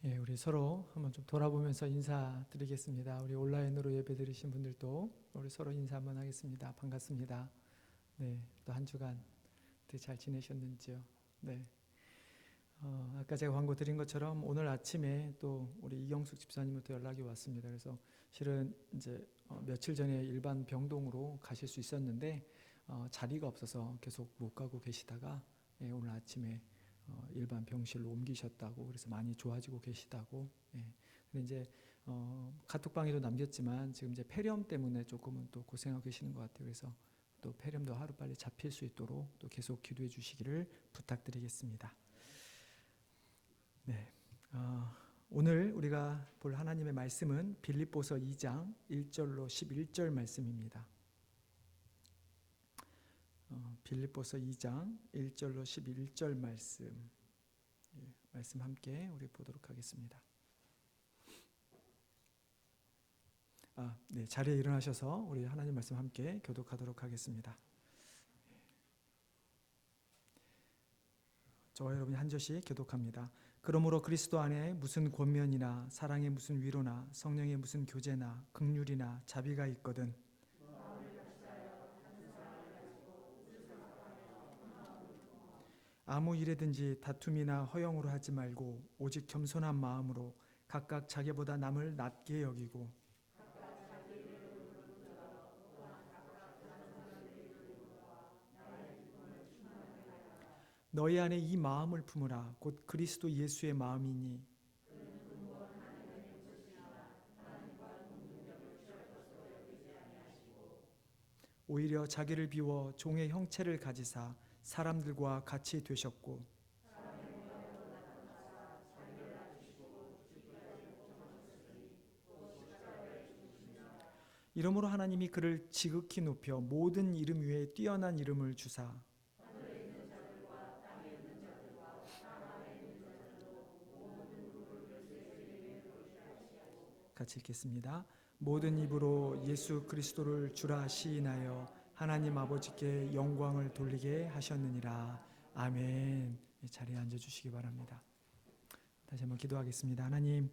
예, 우리 서로 한번 좀 돌아보면서 인사드리겠습니다. 우리 온라인으로 예배 드리신 분들도 우리 서로 인사 한번 하겠습니다. 반갑습니다. 네, 또 한 주간 어떻게 잘 지내셨는지요? 네, 아까 제가 광고 드린 것처럼 오늘 아침에 또 우리 이경숙 집사님부터 연락이 왔습니다. 그래서 실은 이제 며칠 전에 일반 병동으로 가실 수 있었는데 자리가 없어서 계속 못 가고 계시다가 예, 오늘 아침에 일반 병실로 옮기셨다고, 그래서 많이 좋아지고 계시다고. 예. 근데 이제 카톡방에도 남겼지만 지금 이제 폐렴 때문에 조금은 또 고생하고 계시는 것 같아요. 그래서 또 폐렴도 하루 빨리 잡힐 수 있도록 또 계속 기도해 주시기를 부탁드리겠습니다. 네. 오늘 우리가 볼 하나님의 말씀은 빌립보서 2장 1절로 11절 말씀입니다. 빌립보서 2장 1절로 11절 말씀. 말씀 함께 우리 보도록 하겠습니다. 네, 자리에 일어나셔서 우리 하나님 말씀 함께 교독하도록 하겠습니다. 저와 여러분이 한 절씩 교독합니다. 그러므로 그리스도 안에 무슨 권면이나 사랑의 무슨 위로나 성령의 무슨 교제나 긍휼이나 자비가 있거든 아무 일에든지 다툼이나 허영으로 하지 말고 오직 겸손한 마음으로 각각 자기보다 남을 낮게 여기고 너희 안에 이 마음을 품으라. 곧 그리스도 예수의 마음이니 오히려 자기를 비워 종의 형체를 가지사 사람들과 같이 되셨고 이러므로 하나님이 그를 지극히 높여 모든 이름 위에 뛰어난 이름을 주사 같이 읽겠습니다. 모든 입으로 예수 그리스도를 주라 시인하여 하나님 아버지께 영광을 돌리게 하셨느니라. 아멘. 자리에 앉아주시기 바랍니다. 다시 한번 기도하겠습니다. 하나님,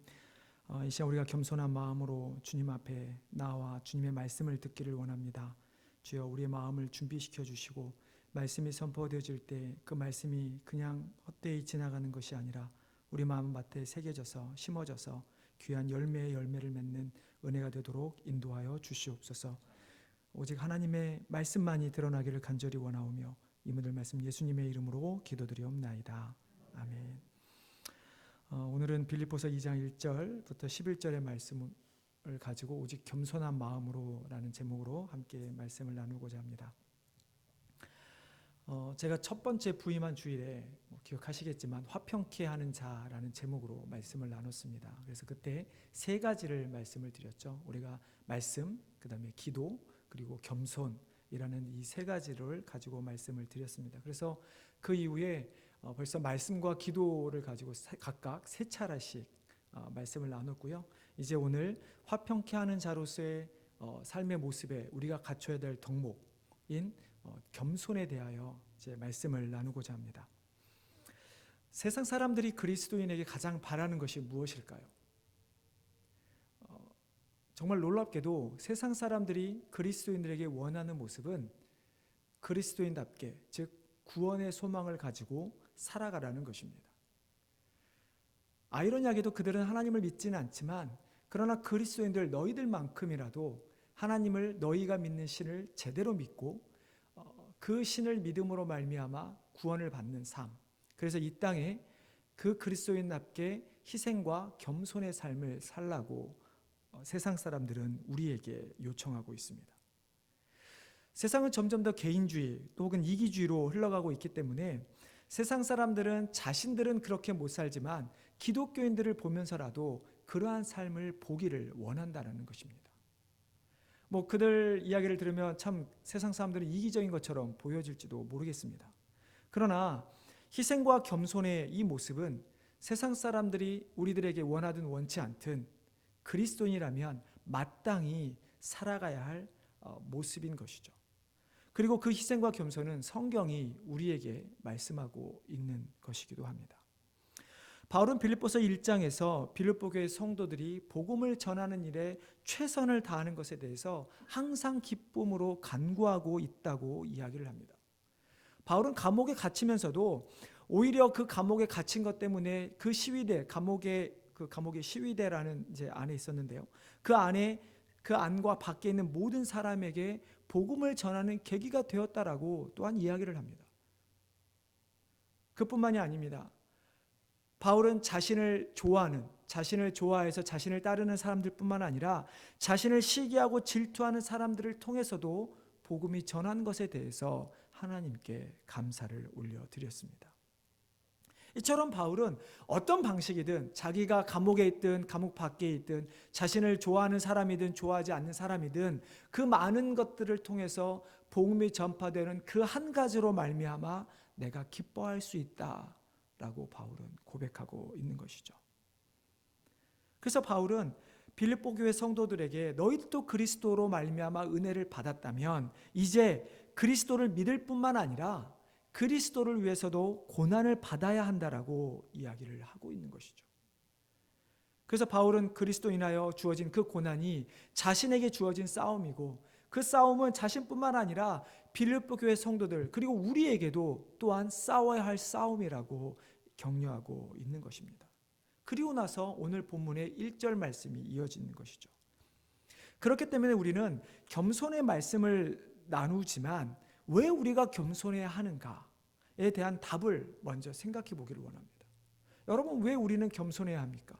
이 시간 우리가 겸손한 마음으로 주님 앞에 나와 주님의 말씀을 듣기를 원합니다. 주여, 우리의 마음을 준비시켜 주시고 말씀이 선포되어질 때 그 말씀이 그냥 헛되이 지나가는 것이 아니라 우리 마음밭에 새겨져서 심어져서 귀한 열매의 열매를 맺는 은혜가 되도록 인도하여 주시옵소서. 오직 하나님의 말씀만이 드러나기를 간절히 원하오며 이 모든 말씀 예수님의 이름으로 기도드리옵나이다. 아멘. 오늘은 빌립보서 2장 1절부터 11절의 말씀을 가지고 오직 겸손한 마음으로 라는 제목으로 함께 말씀을 나누고자 합니다. 제가 첫 번째 부임한 주일에 기억하시겠지만 화평케 하는 자라는 제목으로 말씀을 나눴습니다. 그래서 그때 세 가지를 말씀을 드렸죠. 우리가 말씀, 그 다음에 기도, 그리고 겸손이라는 이 세 가지를 가지고 말씀을 드렸습니다. 그래서 그 이후에 벌써 말씀과 기도를 가지고 각각 세 차례씩 말씀을 나눴고요. 이제 오늘 화평케 하는 자로서의 삶의 모습에 우리가 갖춰야 될 덕목인 겸손에 대하여 이제 말씀을 나누고자 합니다. 세상 사람들이 그리스도인에게 가장 바라는 것이 무엇일까요? 정말 놀랍게도 세상 사람들이 그리스도인들에게 원하는 모습은 그리스도인답게, 즉 구원의 소망을 가지고 살아가라는 것입니다. 아이러니하게도 그들은 하나님을 믿지는 않지만 그러나 그리스도인들 너희들만큼이라도 하나님을, 너희가 믿는 신을 제대로 믿고 그 신을 믿음으로 말미암아 구원을 받는 삶, 그래서 이 땅에 그 그리스도인답게 희생과 겸손의 삶을 살라고 세상 사람들은 우리에게 요청하고 있습니다. 세상은 점점 더 개인주의 또 혹은 이기주의로 흘러가고 있기 때문에 세상 사람들은 자신들은 그렇게 못 살지만 기독교인들을 보면서라도 그러한 삶을 보기를 원한다는 것입니다. 그들 이야기를 들으면 참 세상 사람들은 이기적인 것처럼 보여질지도 모르겠습니다. 그러나 희생과 겸손의 이 모습은 세상 사람들이 우리들에게 원하든 원치 않든 그리스도인이라면 마땅히 살아가야 할 모습인 것이죠. 그리고 그 희생과 겸손은 성경이 우리에게 말씀하고 있는 것이기도 합니다. 바울은 빌립보서 1장에서 빌립보 교회 성도들이 복음을 전하는 일에 최선을 다하는 것에 대해서 항상 기쁨으로 간구하고 있다고 이야기를 합니다. 바울은 감옥에 갇히면서도 오히려 그 감옥에 갇힌 것 때문에 그 시위대, 감옥의 시위대라는 이제 안에 있었는데요. 그 안과 밖에 있는 모든 사람에게 복음을 전하는 계기가 되었다라고 또한 이야기를 합니다. 그뿐만이 아닙니다. 바울은 자신을 좋아해서 자신을 따르는 사람들뿐만 아니라 자신을 시기하고 질투하는 사람들을 통해서도 복음이 전한 것에 대해서 하나님께 감사를 올려드렸습니다. 이처럼 바울은 어떤 방식이든 자기가 감옥에 있든 감옥 밖에 있든 자신을 좋아하는 사람이든 좋아하지 않는 사람이든 그 많은 것들을 통해서 복음이 전파되는 그 한 가지로 말미암아 내가 기뻐할 수 있다라고 바울은 고백하고 있는 것이죠. 그래서 바울은 빌립보 교회 성도들에게 너희들도 그리스도로 말미암아 은혜를 받았다면 이제 그리스도를 믿을 뿐만 아니라 그리스도를 위해서도 고난을 받아야 한다라고 이야기를 하고 있는 것이죠. 그래서 바울은 그리스도 인하여 주어진 그 고난이 자신에게 주어진 싸움이고 그 싸움은 자신뿐만 아니라 빌립보 교회 성도들 그리고 우리에게도 또한 싸워야 할 싸움이라고 격려하고 있는 것입니다. 그리고 나서 오늘 본문의 1절 말씀이 이어지는 것이죠. 그렇기 때문에 우리는 겸손의 말씀을 나누지만 왜 우리가 겸손해야 하는가에 대한 답을 먼저 생각해 보기를 원합니다. 여러분, 왜 우리는 겸손해야 합니까?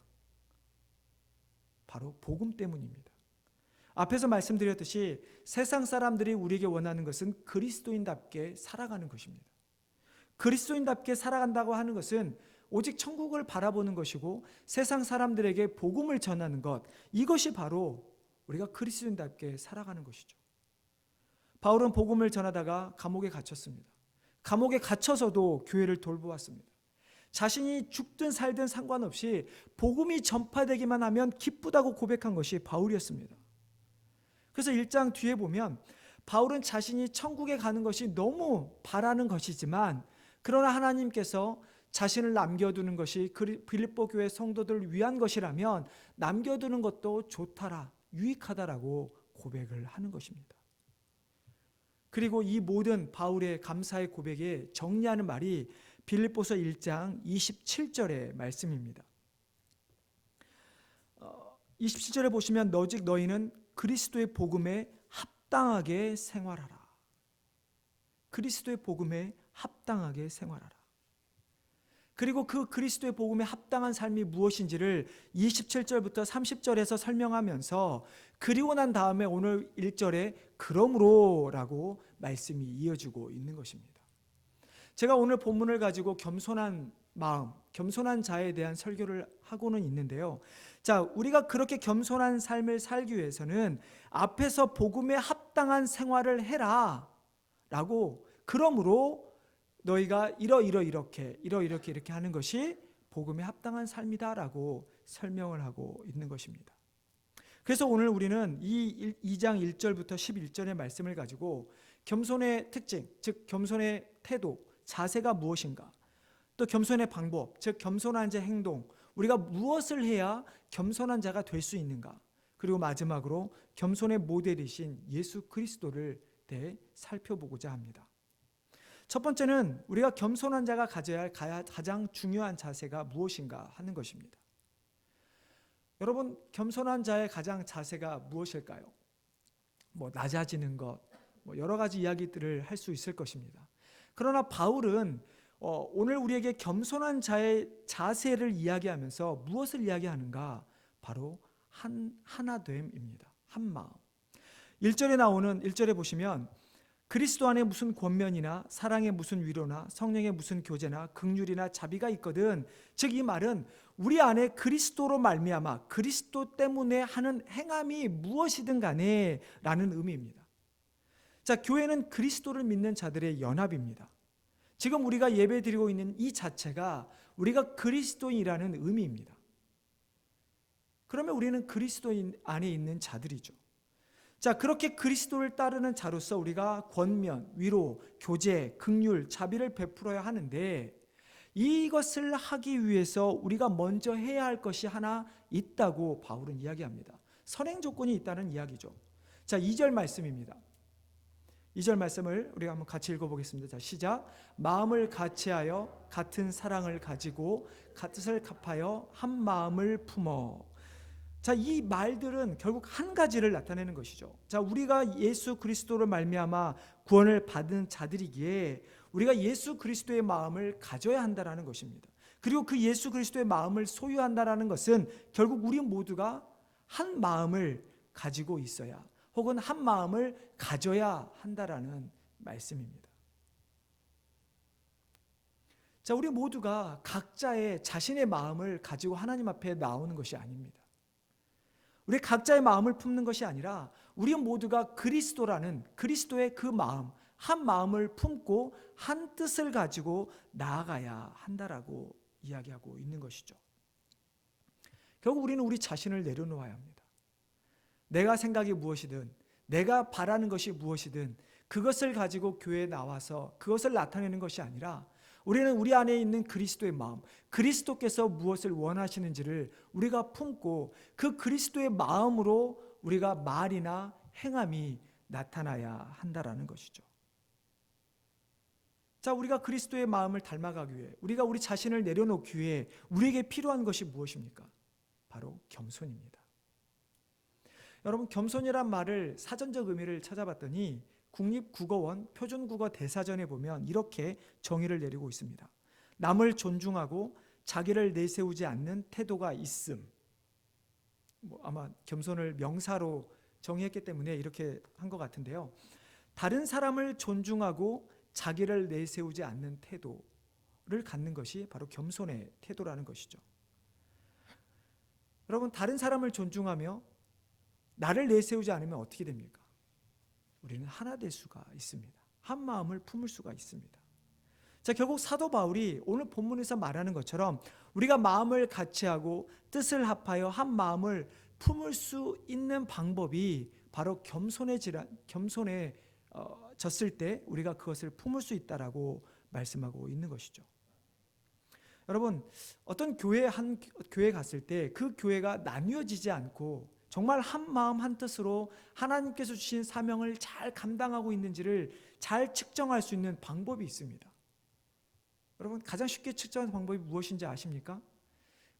바로 복음 때문입니다. 앞에서 말씀드렸듯이 세상 사람들이 우리에게 원하는 것은 그리스도인답게 살아가는 것입니다. 그리스도인답게 살아간다고 하는 것은 오직 천국을 바라보는 것이고 세상 사람들에게 복음을 전하는 것, 이것이 바로 우리가 그리스도인답게 살아가는 것이죠. 바울은 복음을 전하다가 감옥에 갇혔습니다. 감옥에 갇혀서도 교회를 돌보았습니다. 자신이 죽든 살든 상관없이 복음이 전파되기만 하면 기쁘다고 고백한 것이 바울이었습니다. 그래서 1장 뒤에 보면 바울은 자신이 천국에 가는 것이 너무 바라는 것이지만 그러나 하나님께서 자신을 남겨두는 것이 빌립보 교회 성도들을 위한 것이라면 남겨두는 것도 좋다라, 유익하다라고 고백을 하는 것입니다. 그리고 이 모든 바울의 감사의 고백에 정리하는 말이 빌립보서 1장 27절의 말씀입니다. 27절에 보시면 너즉 너희는 그리스도의 복음에 합당하게 생활하라. 그리스도의 복음에 합당하게 생활하라. 그리고 그 그리스도의 복음에 합당한 삶이 무엇인지를 27절부터 30절에서 설명하면서 그리고 난 다음에 오늘 1절에 그러므로라고 말씀이 이어지고 있는 것입니다. 제가 오늘 본문을 가지고 겸손한 마음, 겸손한 자에 대한 설교를 하고는 있는데요. 자, 우리가 그렇게 겸손한 삶을 살기 위해서는 앞에서 복음에 합당한 생활을 해라 라고, 그러므로 너희가 이렇게 하는 것이 복음에 합당한 삶이다라고 설명을 하고 있는 것입니다. 그래서 오늘 우리는 이 2장 1절부터 11절의 말씀을 가지고 겸손의 특징, 즉 겸손의 태도, 자세가 무엇인가, 또 겸손의 방법, 즉 겸손한 자의 행동, 우리가 무엇을 해야 겸손한 자가 될 수 있는가, 그리고 마지막으로 겸손의 모델이신 예수 그리스도를 대해 살펴보고자 합니다. 첫 번째는 우리가 겸손한 자가 가져야 할 가장 중요한 자세가 무엇인가 하는 것입니다. 여러분, 겸손한 자의 가장 자세가 무엇일까요? 낮아지는 것, 여러 가지 이야기들을 할 수 있을 것입니다. 그러나 바울은 오늘 우리에게 겸손한 자의 자세를 이야기하면서 무엇을 이야기하는가? 바로 하나됨입니다. 한 마음. 1절에 보시면 그리스도 안에 무슨 권면이나 사랑의 무슨 위로나 성령의 무슨 교제나 긍휼이나 자비가 있거든. 즉 이 말은 우리 안에 그리스도로 말미암아 그리스도 때문에 하는 행함이 무엇이든 간에 라는 의미입니다. 자, 교회는 그리스도를 믿는 자들의 연합입니다. 지금 우리가 예배드리고 있는 이 자체가 우리가 그리스도인이라는 의미입니다. 그러면 우리는 그리스도인 안에 있는 자들이죠. 자, 그렇게 그리스도를 따르는 자로서 우리가 권면, 위로, 교제, 긍휼, 자비를 베풀어야 하는데 이것을 하기 위해서 우리가 먼저 해야 할 것이 하나 있다고 바울은 이야기합니다. 선행 조건이 있다는 이야기죠. 자, 2절 말씀입니다. 2절 말씀을 우리가 한번 같이 읽어보겠습니다. 자, 시작. 마음을 같이하여 같은 사랑을 가지고 같은 값하여 한 마음을 품어. 자, 이 말들은 결국 한 가지를 나타내는 것이죠. 자, 우리가 예수 그리스도를 말미암아 구원을 받은 자들이기에 우리가 예수 그리스도의 마음을 가져야 한다라는 것입니다. 그리고 그 예수 그리스도의 마음을 소유한다라는 것은 결국 우리 모두가 한 마음을 가지고 있어야, 혹은 한 마음을 가져야 한다라는 말씀입니다. 자, 우리 모두가 각자의 자신의 마음을 가지고 하나님 앞에 나오는 것이 아닙니다. 우리 각자의 마음을 품는 것이 아니라 우리 모두가 그리스도라는 그리스도의 그 마음, 한 마음을 품고 한 뜻을 가지고 나아가야 한다라고 이야기하고 있는 것이죠. 결국 우리는 우리 자신을 내려놓아야 합니다. 내가 생각이 무엇이든, 내가 바라는 것이 무엇이든 그것을 가지고 교회에 나와서 그것을 나타내는 것이 아니라 우리는 우리 안에 있는 그리스도의 마음, 그리스도께서 무엇을 원하시는지를 우리가 품고 그 그리스도의 마음으로 우리가 말이나 행함이 나타나야 한다라는 것이죠. 자, 우리가 그리스도의 마음을 닮아가기 위해, 우리가 우리 자신을 내려놓기 위해 우리에게 필요한 것이 무엇입니까? 바로 겸손입니다. 여러분, 겸손이란 말을 사전적 의미를 찾아봤더니 국립국어원 표준국어 대사전에 보면 이렇게 정의를 내리고 있습니다. 남을 존중하고 자기를 내세우지 않는 태도가 있음. 아마 겸손을 명사로 정의했기 때문에 이렇게 한 것 같은데요. 다른 사람을 존중하고 자기를 내세우지 않는 태도를 갖는 것이 바로 겸손의 태도라는 것이죠. 여러분, 다른 사람을 존중하며 나를 내세우지 않으면 어떻게 됩니까? 우리는 하나 될 수가 있습니다. 한 마음을 품을 수가 있습니다. 자, 결국 사도 바울이 오늘 본문에서 말하는 것처럼 우리가 마음을 같이하고 뜻을 합하여 한 마음을 품을 수 있는 방법이 바로 겸손해졌을 때 우리가 그것을 품을 수 있다라고 말씀하고 있는 것이죠. 여러분, 어떤 한 교회에 갔을 때 그 교회가 나뉘어지지 않고 정말 한 마음 한 뜻으로 하나님께서 주신 사명을 잘 감당하고 있는지를 잘 측정할 수 있는 방법이 있습니다. 여러분, 가장 쉽게 측정하는 방법이 무엇인지 아십니까?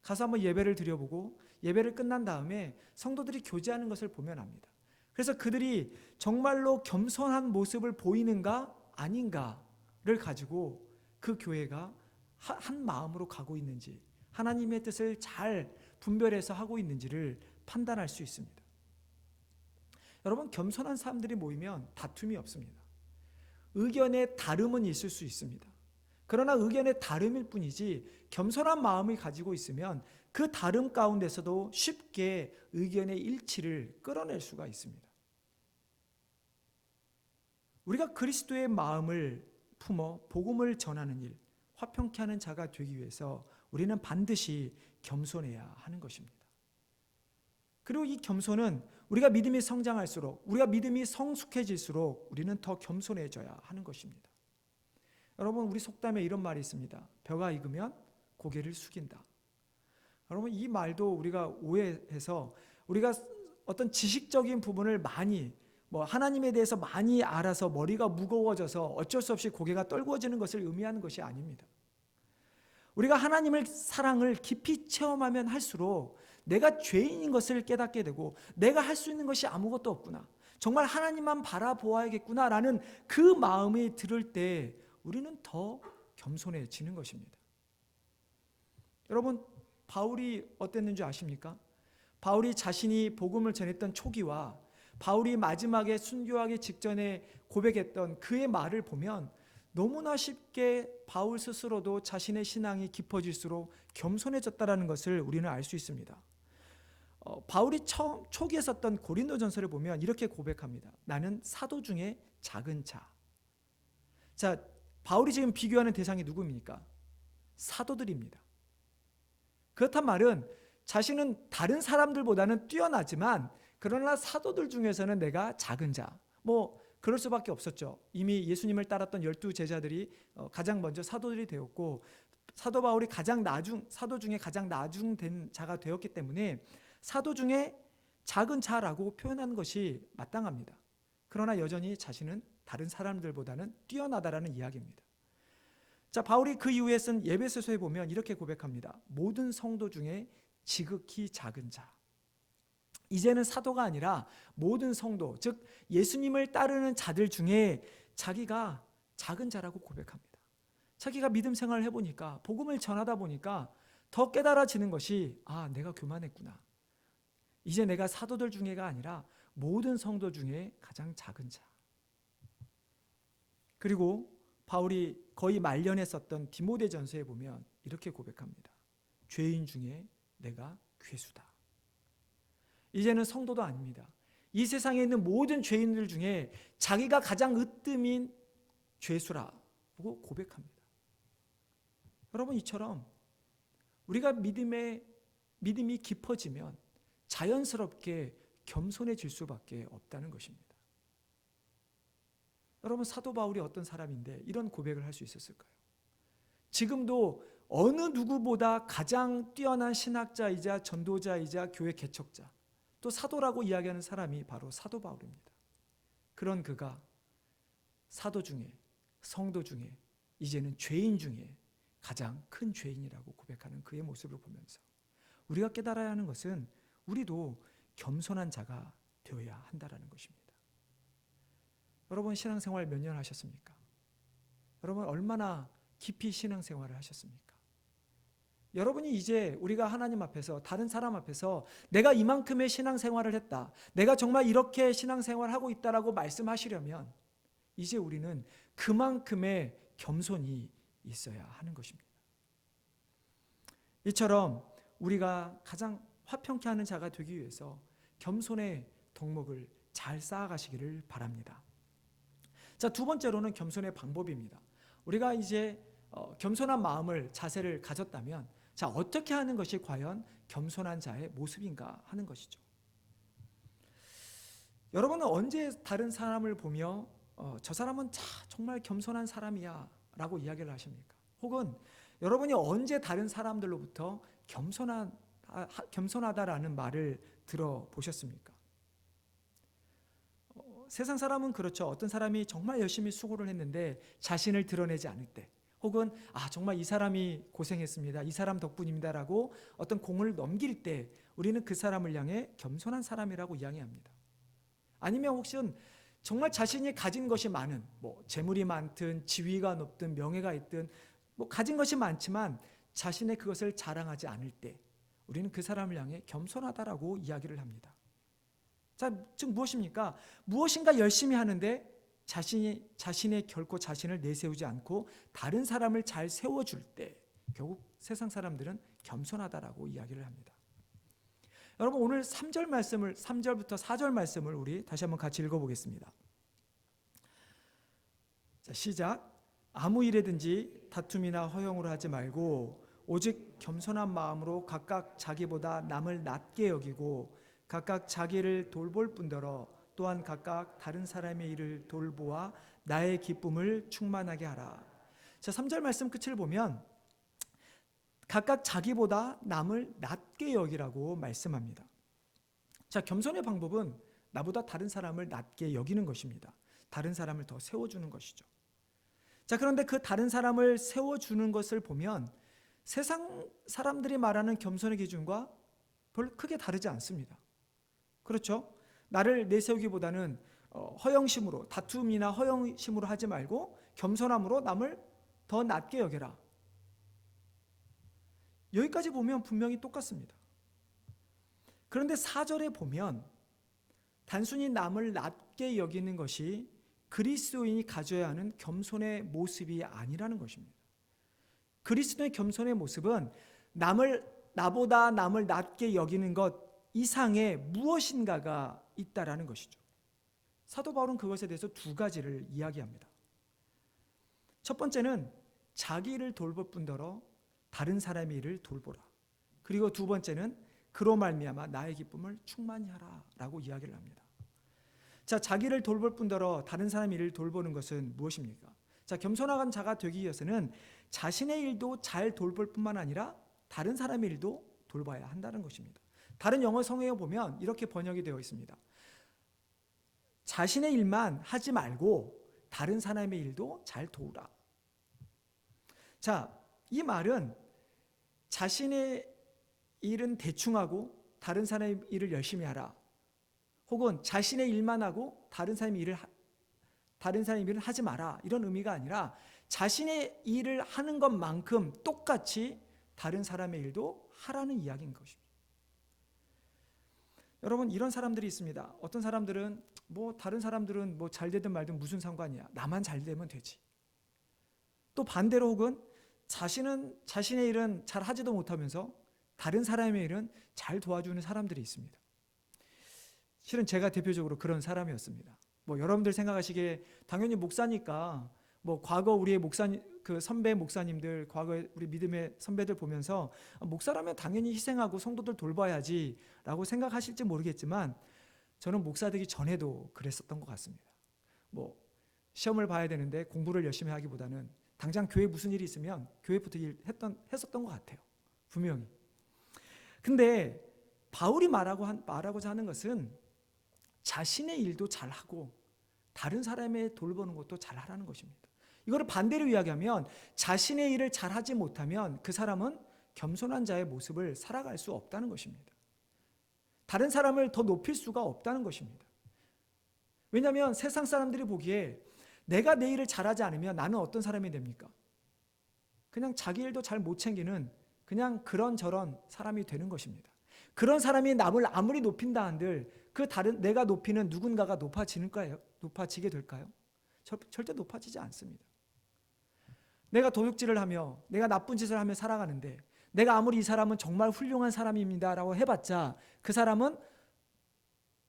가서 한번 예배를 드려보고 예배를 끝난 다음에 성도들이 교제하는 것을 보면 압니다. 그래서 그들이 정말로 겸손한 모습을 보이는가 아닌가를 가지고 그 교회가 한 마음으로 가고 있는지, 하나님의 뜻을 잘 분별해서 하고 있는지를 판단할 수 있습니다. 여러분, 겸손한 사람들이 모이면 다툼이 없습니다. 의견의 다름은 있을 수 있습니다. 그러나 의견의 다름일 뿐이지 겸손한 마음을 가지고 있으면 그 다름 가운데서도 쉽게 의견의 일치를 끌어낼 수가 있습니다. 우리가 그리스도의 마음을 품어 복음을 전하는 일, 화평케 하는 자가 되기 위해서 우리는 반드시 겸손해야 하는 것입니다. 그리고 이 겸손은 우리가 믿음이 성장할수록, 우리가 믿음이 성숙해질수록 우리는 더 겸손해져야 하는 것입니다. 여러분, 우리 속담에 이런 말이 있습니다. 벼가 익으면 고개를 숙인다. 여러분, 이 말도 우리가 오해해서 우리가 어떤 지식적인 부분을 많이 하나님에 대해서 많이 알아서 머리가 무거워져서 어쩔 수 없이 고개가 떨구어지는 것을 의미하는 것이 아닙니다. 우리가 하나님의 사랑을 깊이 체험하면 할수록 내가 죄인인 것을 깨닫게 되고 내가 할 수 있는 것이 아무것도 없구나, 정말 하나님만 바라보아야겠구나라는 그 마음이 들을 때 우리는 더 겸손해지는 것입니다. 여러분, 바울이 어땠는 줄 아십니까? 바울이 자신이 복음을 전했던 초기와 바울이 마지막에 순교하기 직전에 고백했던 그의 말을 보면 너무나 쉽게 바울 스스로도 자신의 신앙이 깊어질수록 겸손해졌다는 것을 우리는 알 수 있습니다. 바울이 초기에 썼던 고린도전서를 보면 이렇게 고백합니다. 나는 사도 중에 작은 자. 자, 바울이 지금 비교하는 대상이 누구입니까? 사도들입니다. 그렇단 말은 자신은 다른 사람들보다는 뛰어나지만 그러나 사도들 중에서는 내가 작은 자. 그럴 수밖에 없었죠. 이미 예수님을 따랐던 12 제자들이 가장 먼저 사도들이 되었고 사도 바울이 사도 중에 가장 나중된 자가 되었기 때문에 사도 중에 작은 자라고 표현하는 것이 마땅합니다. 그러나 여전히 자신은 다른 사람들보다는 뛰어나다라는 이야기입니다. 자, 바울이 그 이후에 쓴 에베소서에 보면 이렇게 고백합니다. 모든 성도 중에 지극히 작은 자. 이제는 사도가 아니라 모든 성도, 즉 예수님을 따르는 자들 중에 자기가 작은 자라고 고백합니다. 자기가 믿음 생활을 해보니까, 복음을 전하다 보니까 더 깨달아지는 것이, 내가 교만했구나. 이제 내가 사도들 중에가 아니라 모든 성도 중에 가장 작은 자. 그리고 바울이 거의 말년에 썼던 디모데전서에 보면 이렇게 고백합니다. 죄인 중에 내가 괴수다. 이제는 성도도 아닙니다. 이 세상에 있는 모든 죄인들 중에 자기가 가장 으뜸인 죄수라고 고백합니다. 여러분, 이처럼 우리가 믿음이 깊어지면 자연스럽게 겸손해질 수밖에 없다는 것입니다. 여러분, 사도 바울이 어떤 사람인데 이런 고백을 할 수 있었을까요? 지금도 어느 누구보다 가장 뛰어난 신학자이자 전도자이자 교회 개척자, 또 사도라고 이야기하는 사람이 바로 사도 바울입니다. 그런 그가 사도 중에, 성도 중에, 이제는 죄인 중에 가장 큰 죄인이라고 고백하는 그의 모습을 보면서 우리가 깨달아야 하는 것은 우리도 겸손한 자가 되어야 한다는 것입니다. 여러분, 신앙생활 몇 년 하셨습니까? 여러분, 얼마나 깊이 신앙생활을 하셨습니까? 여러분이 이제 우리가 하나님 앞에서, 다른 사람 앞에서 내가 이만큼의 신앙생활을 했다, 내가 정말 이렇게 신앙생활을 하고 있다라고 말씀하시려면 이제 우리는 그만큼의 겸손이 있어야 하는 것입니다. 이처럼 우리가 가장 화평케 하는 자가 되기 위해서 겸손의 덕목을 잘 쌓아가시기를 바랍니다. 자, 두 번째로는 겸손의 방법입니다. 우리가 이제 겸손한 마음을, 자세를 가졌다면, 자, 어떻게 하는 것이 과연 겸손한 자의 모습인가 하는 것이죠. 여러분은 언제 다른 사람을 보며 저 사람은 정말 겸손한 사람이야 라고 이야기를 하십니까? 혹은 여러분이 언제 다른 사람들로부터 겸손하다라는 말을 들어보셨습니까? 세상 사람은 그렇죠. 어떤 사람이 정말 열심히 수고를 했는데 자신을 드러내지 않을 때, 혹은 정말 이 사람이 고생했습니다, 이 사람 덕분입니다라고 어떤 공을 넘길 때 우리는 그 사람을 향해 겸손한 사람이라고 이야기합니다. 아니면 혹시 정말 자신이 가진 것이 많은, 재물이 많든 지위가 높든 명예가 있든 가진 것이 많지만 자신의 그것을 자랑하지 않을 때 우리는 그 사람을 향해 겸손하다라고 이야기를 합니다. 자, 즉 무엇입니까? 무엇인가 열심히 하는데 자신의 결코 자신을 내세우지 않고 다른 사람을 잘 세워줄 때 결국 세상 사람들은 겸손하다라고 이야기를 합니다. 여러분, 오늘 3절부터 4절 말씀을 우리 다시 한번 같이 읽어보겠습니다. 자, 시작. 아무 일에든지 다툼이나 허용으로 하지 말고 오직 겸손한 마음으로 각각 자기보다 남을 낮게 여기고 각각 자기를 돌볼 뿐더러 또한 각각 다른 사람의 일을 돌보아 나의 기쁨을 충만하게 하라. 자, 3절 말씀 끝을 보면 각각 자기보다 남을 낮게 여기라고 말씀합니다. 자, 겸손의 방법은 나보다 다른 사람을 낮게 여기는 것입니다. 다른 사람을 더 세워주는 것이죠. 자, 그런데 그 다른 사람을 세워주는 것을 보면 세상 사람들이 말하는 겸손의 기준과 별로 크게 다르지 않습니다. 그렇죠? 나를 내세우기보다는 허영심으로, 다툼이나 허영심으로 하지 말고 겸손함으로 남을 더 낮게 여겨라. 여기까지 보면 분명히 똑같습니다. 그런데 4절에 보면 단순히 남을 낮게 여기는 것이 그리스도인이 가져야 하는 겸손의 모습이 아니라는 것입니다. 그리스도의 겸손의 모습은 나보다 남을 낮게 여기는 것 이상의 무엇인가가 있다라는 것이죠. 사도 바울은 그것에 대해서 두 가지를 이야기합니다. 첫 번째는 자기를 돌볼 뿐더러 다른 사람의 일을 돌보라. 그리고 두 번째는 그로 말미암아 나의 기쁨을 충만히 하라라고 이야기를 합니다. 자, 자기를 돌볼 뿐더러 다른 사람의 일을 돌보는 것은 무엇입니까? 자, 겸손한 자가 되기 위해서는 자신의 일도 잘 돌볼 뿐만 아니라 다른 사람의 일도 돌봐야 한다는 것입니다. 다른 영어 성경에 보면 이렇게 번역이 되어 있습니다. 자신의 일만 하지 말고 다른 사람의 일도 잘 도우라. 자, 이 말은 자신의 일은 대충 하고 다른 사람의 일을 열심히 하라, 혹은 자신의 일만 하고 다른 사람의 일을 하지 마라, 이런 의미가 아니라 자신의 일을 하는 것만큼 똑같이 다른 사람의 일도 하라는 이야기인 것입니다. 여러분, 이런 사람들이 있습니다. 어떤 사람들은 다른 사람들은 잘 되든 말든 무슨 상관이야, 나만 잘 되면 되지. 또 반대로, 혹은 자신은 자신의 일은 잘 하지도 못하면서 다른 사람의 일은 잘 도와주는 사람들이 있습니다. 실은 제가 대표적으로 그런 사람이었습니다. 여러분들 생각하시기에 당연히 목사니까 과거 우리의 선배 목사님들, 과거에 우리 믿음의 선배들 보면서 목사라면 당연히 희생하고 성도들 돌봐야지라고 생각하실지 모르겠지만, 저는 목사 되기 전에도 그랬었던 것 같습니다. 시험을 봐야 되는데 공부를 열심히 하기보다는 당장 교회에 무슨 일이 있으면 교회부터 했었던 것 같아요, 분명히. 근데 바울이 말하고자 하는 것은 자신의 일도 잘하고 다른 사람의 돌보는 것도 잘하라는 것입니다. 이거를 반대로 이야기하면 자신의 일을 잘하지 못하면 그 사람은 겸손한 자의 모습을 살아갈 수 없다는 것입니다. 다른 사람을 더 높일 수가 없다는 것입니다. 왜냐하면 세상 사람들이 보기에 내가 내 일을 잘하지 않으면 나는 어떤 사람이 됩니까? 그냥 자기 일도 잘 못 챙기는 그냥 그런저런 사람이 되는 것입니다. 그런 사람이 남을 아무리 높인다 한들 내가 높이는 누군가가 높아지게 될까요? 절대 높아지지 않습니다. 내가 도둑질을 하며 내가 나쁜 짓을 하며 살아가는데, 내가 아무리 이 사람은 정말 훌륭한 사람입니다라고 해봤자 그 사람은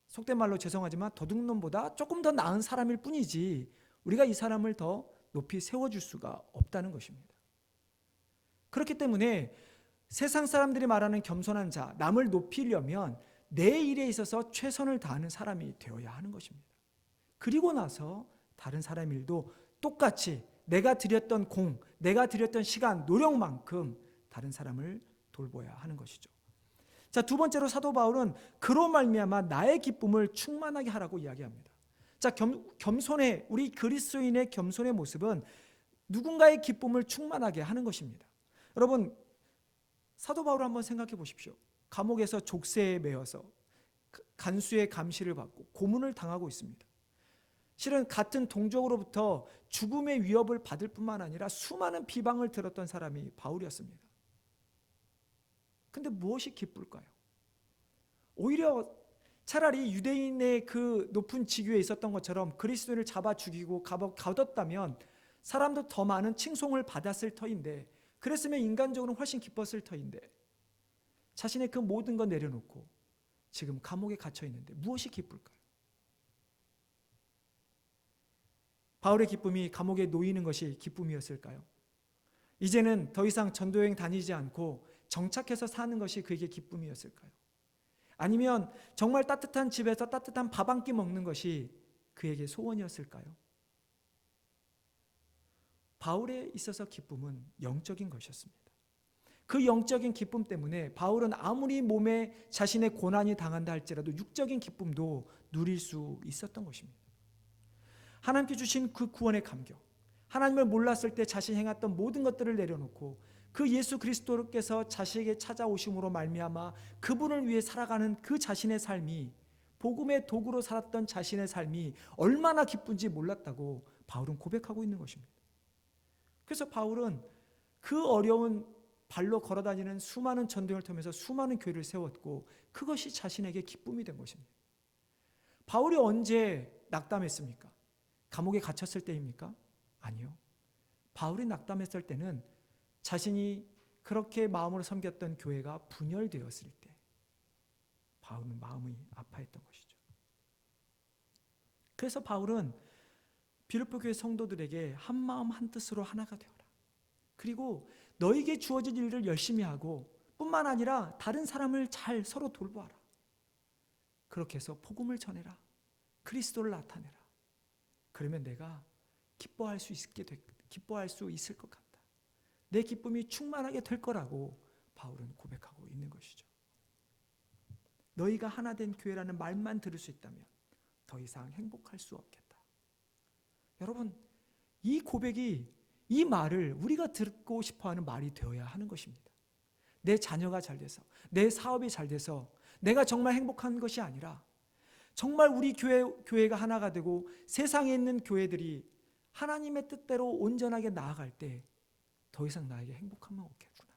속된 말로 죄송하지만 도둑놈보다 조금 더 나은 사람일 뿐이지 우리가 이 사람을 더 높이 세워줄 수가 없다는 것입니다. 그렇기 때문에 세상 사람들이 말하는 겸손한 자, 남을 높이려면 내 일에 있어서 최선을 다하는 사람이 되어야 하는 것입니다. 그리고 나서 다른 사람 일도 똑같이 내가 들였던 내가 들였던 시간, 노력만큼 다른 사람을 돌봐야 하는 것이죠. 자, 두 번째로 사도 바울은 그로 말미암아 나의 기쁨을 충만하게 하라고 이야기합니다. 자, 우리 그리스도인의 겸손의 모습은 누군가의 기쁨을 충만하게 하는 것입니다. 여러분, 사도 바울을 한번 생각해 보십시오. 감옥에서 족쇄에 매여서 간수의 감시를 받고 고문을 당하고 있습니다. 실은 같은 동족으로부터 죽음의 위협을 받을 뿐만 아니라 수많은 비방을 들었던 사람이 바울이었습니다. 근데 무엇이 기쁠까요? 오히려 차라리 유대인의 그 높은 직위에 있었던 것처럼 그리스도인을 잡아 죽이고 가뒀다면 사람도 더 많은 칭송을 받았을 터인데, 그랬으면 인간적으로 훨씬 기뻤을 터인데, 자신의 그 모든 것 내려놓고 지금 감옥에 갇혀 있는데 무엇이 기쁠까요? 바울의 기쁨이 감옥에 놓이는 것이 기쁨이었을까요? 이제는 더 이상 전도여행 다니지 않고 정착해서 사는 것이 그에게 기쁨이었을까요? 아니면 정말 따뜻한 집에서 따뜻한 밥 한 끼 먹는 것이 그에게 소원이었을까요? 바울에 있어서 기쁨은 영적인 것이었습니다. 그 영적인 기쁨 때문에 바울은 아무리 몸에 자신의 고난이 당한다 할지라도 육적인 기쁨도 누릴 수 있었던 것입니다. 하나님께 주신 그 구원의 감격, 하나님을 몰랐을 때 자신이 행했던 모든 것들을 내려놓고 그 예수 그리스도께서 자신에게 찾아오심으로 말미암아 그분을 위해 살아가는 그 자신의 삶이, 복음의 도구로 살았던 자신의 삶이 얼마나 기쁜지 몰랐다고 바울은 고백하고 있는 것입니다. 그래서 바울은 그 어려운 발로 걸어다니는 수많은 전도를 통해서 수많은 교회를 세웠고 그것이 자신에게 기쁨이 된 것입니다. 바울이 언제 낙담했습니까? 감옥에 갇혔을 때입니까? 아니요. 바울이 낙담했을 때는 자신이 그렇게 마음으로 섬겼던 교회가 분열되었을 때 바울은 마음이 아파했던 것이죠. 그래서 바울은 빌립보 교회 성도들에게 한 마음 한 뜻으로 하나가 되어라. 그리고 너에게 주어진 일을 열심히 하고 뿐만 아니라 다른 사람을 잘 서로 돌보아라. 그렇게 해서 복음을 전해라. 그리스도를 나타내라. 그러면 내가 기뻐할 수 있을 것 같다. 내 기쁨이 충만하게 될 거라고 바울은 고백하고 있는 것이죠. 너희가 하나 된 교회라는 말만 들을 수 있다면 더 이상 행복할 수 없겠다. 여러분, 이 고백이, 이 말을 우리가 듣고 싶어하는 말이 되어야 하는 것입니다. 내 자녀가 잘 돼서, 내 사업이 잘 돼서 내가 정말 행복한 것이 아니라 정말 우리 교회가 하나가 되고 세상에 있는 교회들이 하나님의 뜻대로 온전하게 나아갈 때 더 이상 나에게 행복함은 없겠구나.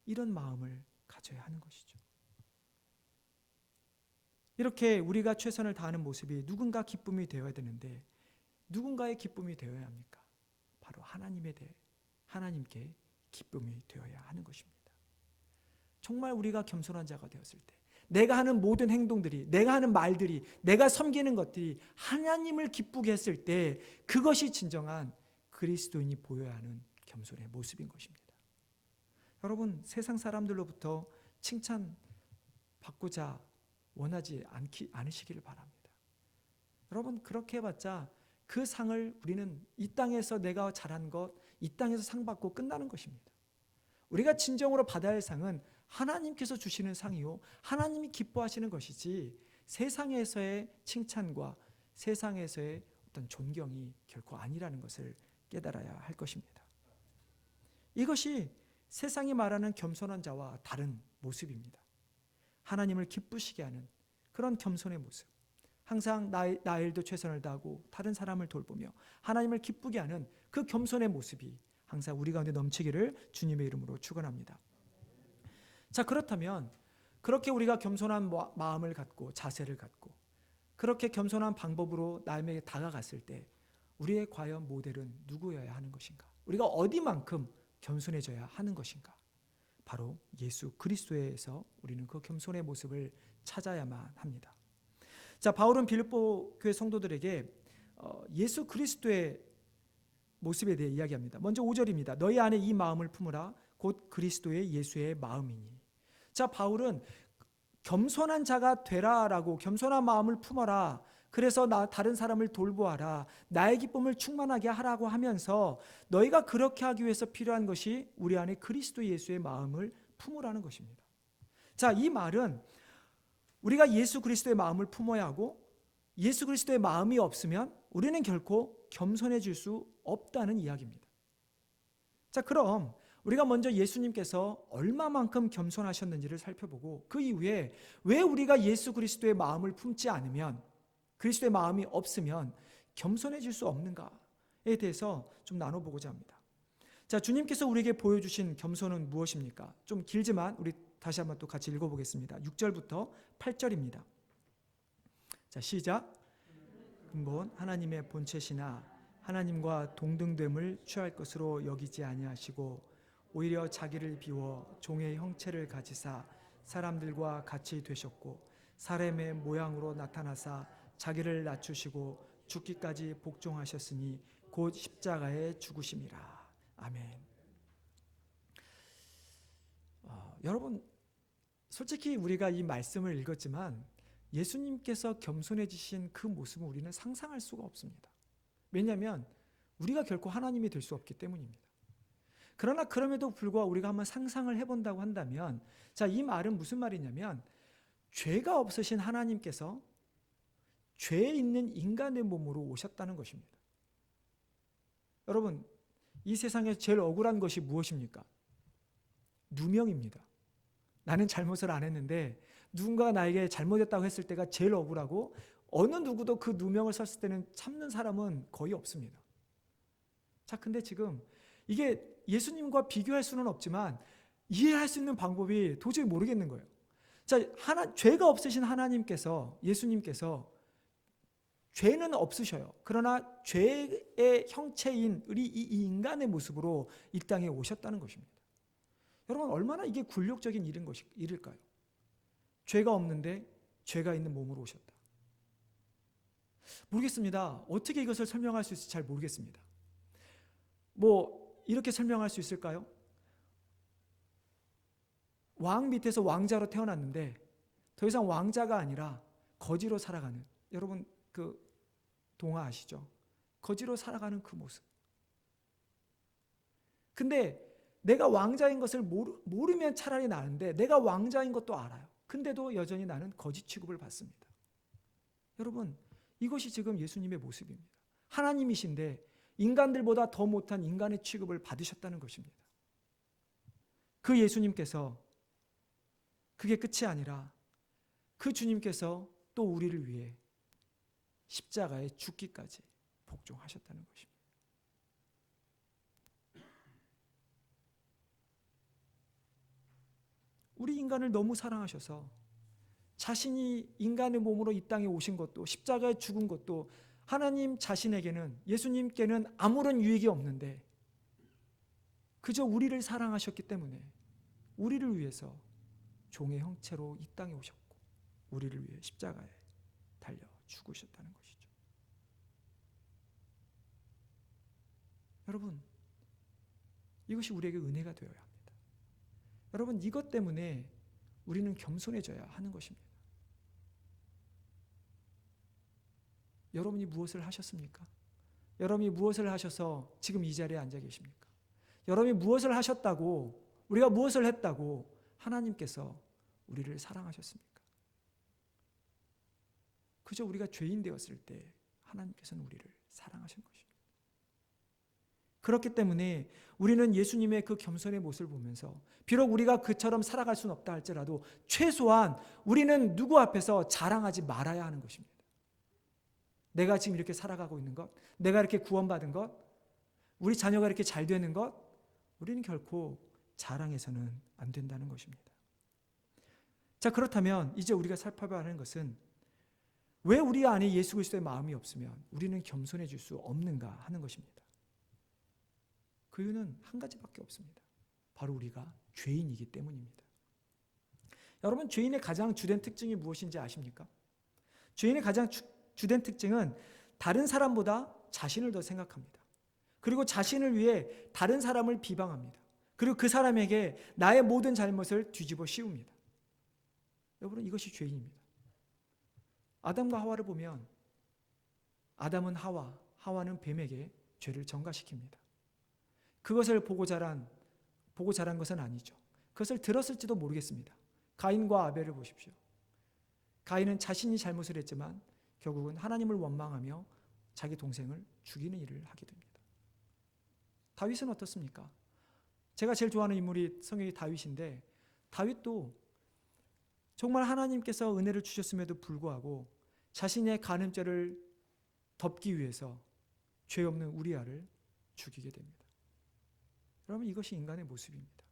이런 마음을 가져야 하는 것이죠. 이렇게 우리가 최선을 다하는 모습이 누군가 기쁨이 되어야 되는데 누군가의 기쁨이 되어야 합니까? 바로 하나님께 기쁨이 되어야 하는 것입니다. 정말 우리가 겸손한 자가 되었을 때 내가 하는 모든 행동들이, 내가 하는 말들이, 내가 섬기는 것들이 하나님을 기쁘게 했을 때 그것이 진정한 그리스도인이 보여야 하는 겸손의 모습인 것입니다. 여러분, 세상 사람들로부터 칭찬받고자 원하지 않으시기를 바랍니다. 여러분, 그렇게 해봤자 그 상을 우리는 이 땅에서 내가 잘한 것, 이 땅에서 상 받고 끝나는 것입니다. 우리가 진정으로 받아야 할 상은 하나님께서 주시는 상이요, 하나님이 기뻐하시는 것이지 세상에서의 칭찬과 세상에서의 어떤 존경이 결코 아니라는 것을 깨달아야 할 것입니다. 이것이 세상이 말하는 겸손한 자와 다른 모습입니다. 하나님을 기쁘시게 하는 그런 겸손의 모습, 항상 나의 일도 최선을 다하고 다른 사람을 돌보며 하나님을 기쁘게 하는 그 겸손의 모습이 항상 우리 가운데 넘치기를 주님의 이름으로 축원합니다. 자, 그렇다면 그렇게 우리가 겸손한 마음을 갖고 자세를 갖고 그렇게 겸손한 방법으로 남에게 다가갔을 때 우리의 과연 모델은 누구여야 하는 것인가? 우리가 어디만큼 겸손해져야 하는 것인가? 바로 예수 그리스도에서 우리는 그 겸손의 모습을 찾아야만 합니다. 자, 바울은 빌립보 교회 성도들에게 예수 그리스도의 모습에 대해 이야기합니다. 먼저 5절입니다. 너희 안에 이 마음을 품으라 곧 그리스도의 예수의 마음이니. 자, 바울은 겸손한 자가 되라라고, 겸손한 마음을 품어라, 그래서 다른 사람을 돌보아라, 나의 기쁨을 충만하게 하라고 하면서 너희가 그렇게 하기 위해서 필요한 것이 우리 안에 그리스도 예수의 마음을 품으라는 것입니다. 자, 이 말은 우리가 예수 그리스도의 마음을 품어야 하고 예수 그리스도의 마음이 없으면 우리는 결코 겸손해질 수 없다는 이야기입니다. 자, 그럼 우리가 먼저 예수님께서 얼마만큼 겸손하셨는지를 살펴보고 그 이후에 왜 우리가 예수 그리스도의 마음을 품지 않으면, 그리스도의 마음이 없으면 겸손해질 수 없는가에 대해서 좀 나눠보고자 합니다. 자, 주님께서 우리에게 보여주신 겸손은 무엇입니까? 좀 길지만 우리 다시 한번 또 같이 읽어보겠습니다. 6절부터 8절입니다. 자, 시작. 근본 하나님의 본체시나 하나님과 동등됨을 취할 것으로 여기지 아니하시고 오히려 자기를 비워 종의 형체를 가지사 사람들과 같이 되셨고 사람의 모양으로 나타나사 자기를 낮추시고 죽기까지 복종하셨으니 곧 십자가에 죽으심이라. 아멘. 여러분, 솔직히 우리가 이 말씀을 읽었지만 예수님께서 겸손해지신 그 모습은 우리는 상상할 수가 없습니다. 왜냐하면 우리가 결코 하나님이 될 수 없기 때문입니다. 그러나 그럼에도 불구하고 우리가 한번 상상을 해본다고 한다면, 자, 이 말은 무슨 말이냐면 죄가 없으신 하나님께서 죄 있는 인간의 몸으로 오셨다는 것입니다. 여러분, 이 세상에 제일 억울한 것이 무엇입니까? 누명입니다. 나는 잘못을 안 했는데 누군가가 나에게 잘못했다고 했을 때가 제일 억울하고 어느 누구도 그 누명을 썼을 때는 참는 사람은 거의 없습니다. 자, 근데 지금 이게 예수님과 비교할 수는 없지만 이해할 수 있는 방법이 도저히 모르겠는 거예요. 자, 죄가 없으신 하나님께서, 예수님께서 죄는 없으셔요. 그러나 죄의 형체인 우리 이 인간의 모습으로 이 땅에 오셨다는 것입니다. 여러분, 얼마나 이게 굴욕적인 일일까요? 죄가 없는데 죄가 있는 몸으로 오셨다. 모르겠습니다. 어떻게 이것을 설명할 수 있을지 잘 모르겠습니다. 이렇게 설명할 수 있을까요? 왕 밑에서 왕자로 태어났는데 더 이상 왕자가 아니라 거지로 살아가는, 여러분 그 동화 아시죠? 거지로 살아가는 그 모습. 근데 내가 왕자인 것을 모르면 차라리 나은데 내가 왕자인 것도 알아요. 근데도 여전히 나는 거지 취급을 받습니다. 여러분, 이것이 지금 예수님의 모습입니다. 하나님이신데 인간들보다 더 못한 인간의 취급을 받으셨다는 것입니다. 그 예수님께서 그게 끝이 아니라 그 주님께서 또 우리를 위해 십자가에 죽기까지 복종하셨다는 것입니다. 우리 인간을 너무 사랑하셔서 자신이 인간의 몸으로 이 땅에 오신 것도 십자가에 죽은 것도 하나님 자신에게는, 예수님께는 아무런 유익이 없는데 그저 우리를 사랑하셨기 때문에 우리를 위해서 종의 형체로 이 땅에 오셨고 우리를 위해 십자가에 달려 죽으셨다는 것이죠. 여러분, 이것이 우리에게 은혜가 되어야 합니다. 여러분, 이것 때문에 우리는 겸손해져야 하는 것입니다. 여러분이 무엇을 하셨습니까? 여러분이 무엇을 하셔서 지금 이 자리에 앉아 계십니까? 여러분이 무엇을 하셨다고, 우리가 무엇을 했다고 하나님께서 우리를 사랑하셨습니까? 그저 우리가 죄인 되었을 때 하나님께서는 우리를 사랑하신 것입니다. 그렇기 때문에 우리는 예수님의 그 겸손의 모습을 보면서 비록 우리가 그처럼 살아갈 수는 없다 할지라도 최소한 우리는 누구 앞에서 자랑하지 말아야 하는 것입니다. 내가 지금 이렇게 살아가고 있는 것, 내가 이렇게 구원받은 것, 우리 자녀가 이렇게 잘 되는 것, 우리는 결코 자랑해서는 안 된다는 것입니다. 자, 그렇다면 이제 우리가 살펴봐야 하는 것은 왜 우리 안에 예수 그리스도의 마음이 없으면 우리는 겸손해질 수 없는가 하는 것입니다. 그 이유는 한 가지밖에 없습니다. 바로 우리가 죄인이기 때문입니다. 여러분, 죄인의 가장 주된 특징이 무엇인지 아십니까? 죄인의 가장 주된 특징은 다른 사람보다 자신을 더 생각합니다. 그리고 자신을 위해 다른 사람을 비방합니다. 그리고 그 사람에게 나의 모든 잘못을 뒤집어 씌웁니다. 여러분, 이것이 죄인입니다. 아담과 하와를 보면 아담은 하와는 뱀에게 죄를 전가시킵니다. 그것을 보고 자란 것은 아니죠. 그것을 들었을지도 모르겠습니다. 가인과 아벨을 보십시오. 가인은 자신이 잘못을 했지만 결국은 하나님을 원망하며 자기 동생을 죽이는 일을 하게 됩니다. 다윗은 어떻습니까? 제가 제일 좋아하는 인물이 성경의 다윗인데, 다윗도 정말 하나님께서 은혜를 주셨음에도 불구하고 자신의 간음죄를 덮기 위해서 죄 없는 우리아를 죽이게 됩니다. 여러분, 이것이 인간의 모습입니다.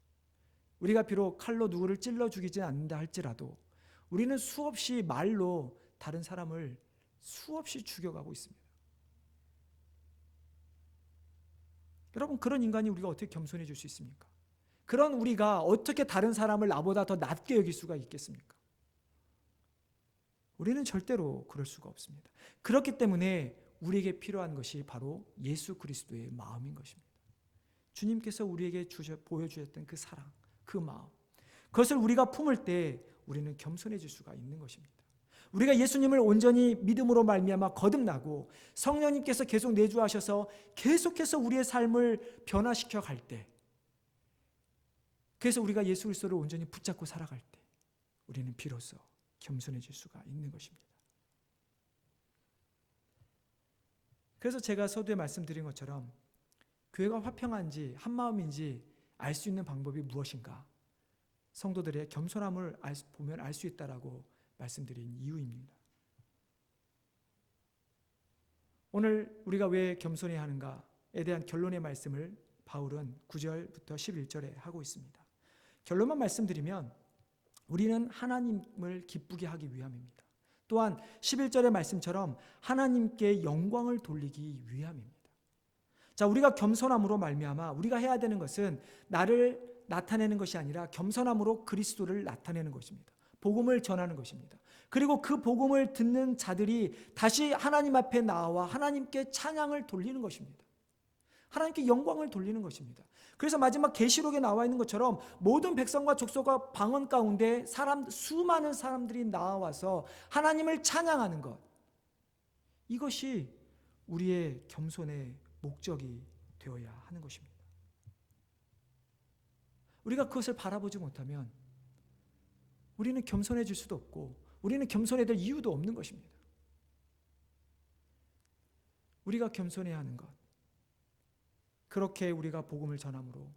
우리가 비록 칼로 누구를 찔러 죽이지 않는다 할지라도 우리는 수없이 말로 다른 사람을 수없이 죽여가고 있습니다. 여러분, 그런 인간이 우리가 어떻게 겸손해질 수 있습니까? 그런 우리가 어떻게 다른 사람을 나보다 더 낮게 여길 수가 있겠습니까? 우리는 절대로 그럴 수가 없습니다. 그렇기 때문에 우리에게 필요한 것이 바로 예수 그리스도의 마음인 것입니다. 주님께서 우리에게 보여주셨던 그 사랑, 그 마음, 그것을 우리가 품을 때 우리는 겸손해질 수가 있는 것입니다. 우리가 예수님을 온전히 믿음으로 말미암아 거듭나고 성령님께서 계속 내주하셔서 계속해서 우리의 삶을 변화시켜 갈 때, 그래서 우리가 예수 그리스도를 온전히 붙잡고 살아갈 때 우리는 비로소 겸손해질 수가 있는 것입니다. 그래서 제가 서두에 말씀드린 것처럼 교회가 화평한지 한마음인지 알 수 있는 방법이 무엇인가? 성도들의 겸손함을 보면 알 수 있다라고 말씀드린 이유입니다. 오늘 우리가 왜 겸손해야 하는가에 대한 결론의 말씀을 바울은 9절부터 11절에 하고 있습니다. 결론만 말씀드리면 우리는 하나님을 기쁘게 하기 위함입니다. 또한 11절의 말씀처럼 하나님께 영광을 돌리기 위함입니다. 자, 우리가 겸손함으로 말미암아 우리가 해야 되는 것은 나를 나타내는 것이 아니라 겸손함으로 그리스도를 나타내는 것입니다. 복음을 전하는 것입니다. 그리고 그 복음을 듣는 자들이 다시 하나님 앞에 나와 하나님께 찬양을 돌리는 것입니다. 하나님께 영광을 돌리는 것입니다. 그래서 마지막 계시록에 나와 있는 것처럼 모든 백성과 족속과 방언 가운데 수많은 사람들이 나와서 하나님을 찬양하는 것, 이것이 우리의 겸손의 목적이 되어야 하는 것입니다. 우리가 그것을 바라보지 못하면 우리는 겸손해질 수도 없고 우리는 겸손해야 될 이유도 없는 것입니다. 우리가 겸손해야 하는 것, 그렇게 우리가 복음을 전함으로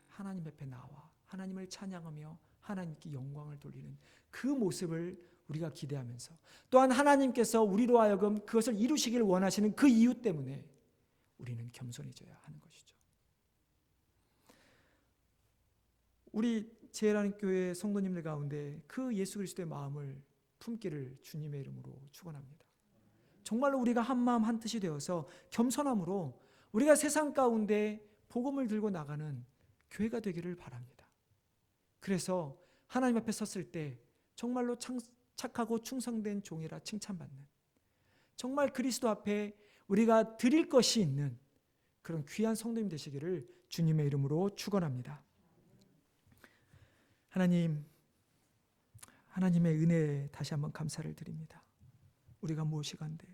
하나님 앞에 나와 하나님을 찬양하며 하나님께 영광을 돌리는 그 모습을 우리가 기대하면서, 또한 하나님께서 우리로 하여금 그것을 이루시기를 원하시는 그 이유 때문에 우리는 겸손해져야 하는 것이죠. 우리 제일하나님 교회 성도님들 가운데 그 예수 그리스도의 마음을 품기를 주님의 이름으로 축원합니다. 정말로 우리가 한 마음 한 뜻이 되어서 겸손함으로 우리가 세상 가운데 복음을 들고 나가는 교회가 되기를 바랍니다. 그래서 하나님 앞에 섰을 때 정말로 착하고 충성된 종이라 칭찬받는, 정말 그리스도 앞에 우리가 드릴 것이 있는 그런 귀한 성도님 되시기를 주님의 이름으로 축원합니다. 하나님, 하나님의 은혜에 다시 한번 감사를 드립니다. 우리가 무엇이간데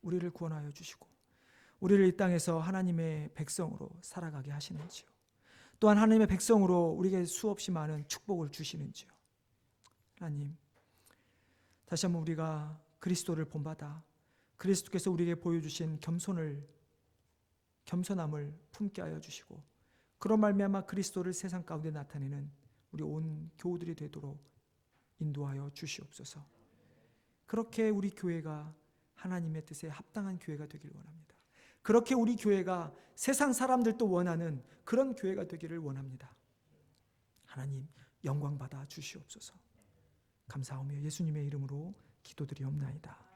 우리를 구원하여 주시고 우리를 이 땅에서 하나님의 백성으로 살아가게 하시는지요. 또한 하나님의 백성으로 우리에게 수없이 많은 축복을 주시는지요. 하나님, 다시 한번 우리가 그리스도를 본받아 그리스도께서 우리에게 보여주신 겸손함을 품게 하여 주시고, 그런 말미암아 그리스도를 세상 가운데 나타내는 우리 온 교우들이 되도록 인도하여 주시옵소서. 그렇게 우리 교회가 하나님의 뜻에 합당한 교회가 되길 원합니다. 그렇게 우리 교회가 세상 사람들도 원하는 그런 교회가 되기를 원합니다. 하나님, 영광 받아 주시옵소서. 감사하며 예수님의 이름으로 기도드리옵나이다.